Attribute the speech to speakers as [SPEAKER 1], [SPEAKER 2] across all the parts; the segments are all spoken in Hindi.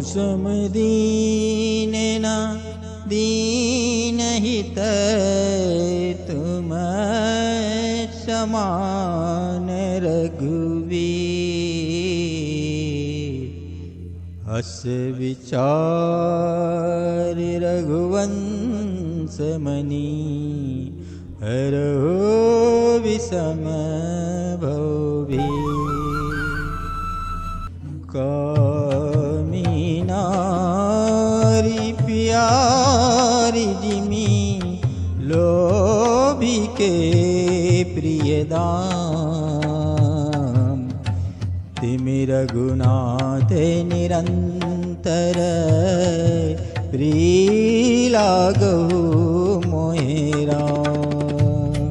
[SPEAKER 1] समदीनना दीनहित तुम समान रघुवीर। हस विचार रघुवंश मणि हरो विषम भवभीर। कामिनारी प्यारी जिमी लोभी के प्रिय दाम। तिमि रघुनाथ निरंतर प्रिय लागो मोहि राम।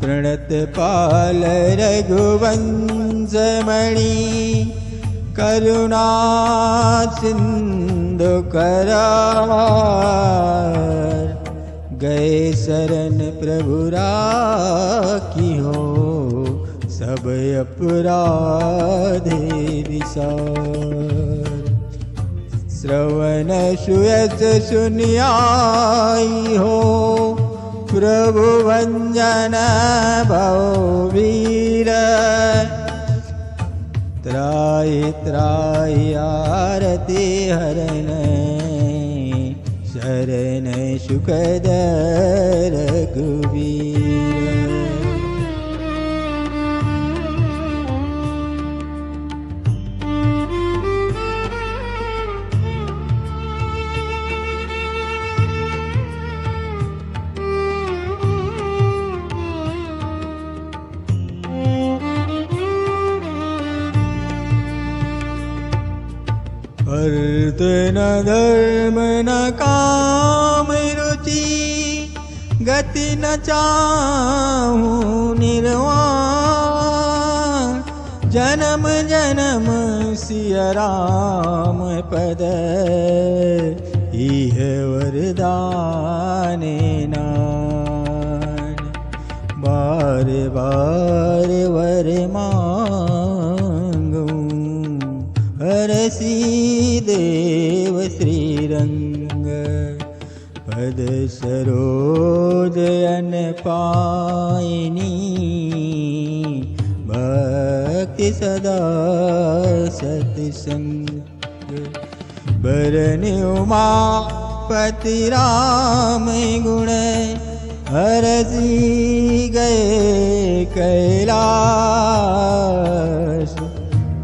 [SPEAKER 1] प्रणत पाल रघुवंश मणि करुणा सिंधु करार। गए शरण प्रभु राखी हो सब अपराधे विसार। श्रवण सुयस सुनियाई हो प्रभु वंजन भववीर। त्राहि त्राहि आरती हरण शरण सुखद रघुवीर। अर्थ न धर्म न काम रुचि गति न चाहूं निर्वाण। जन्म जन्म सिय राम पद इह वरदान नान। बार बार वर मांगूं हरसी देव श्रीरंग। पद सरोज अन पायनी भक्ति सदा सत्संग। बरन उमापति राम गुण हरसी गए कैलाश।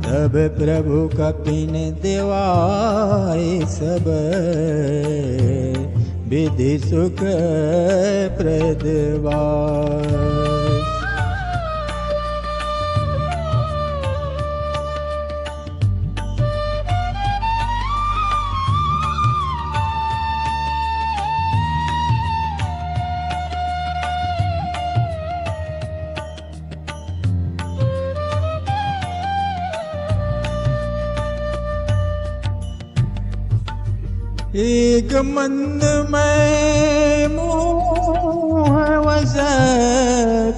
[SPEAKER 1] तब प्रभु कपिन देवाय सब विधि सुख प्रदवास। एक मंद में मोह वस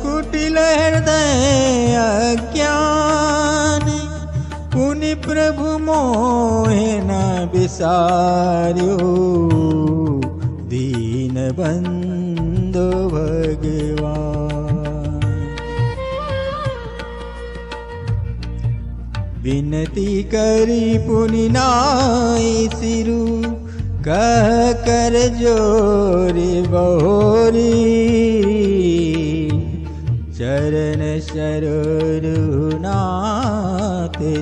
[SPEAKER 1] कुटिल हृदय अज्ञान। पुनि प्रभु मोहे न बिसार्यो दीन बंधु भगवान। विनती करी पुनि नाई सिरु कह कर जोरी बहोरी। चरण सरोरुनाथ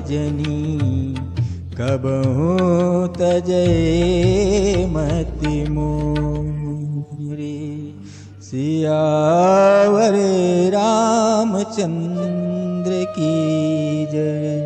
[SPEAKER 1] जनी कबहू तजय मति मोरी। सियावर रामचंद्र की जय।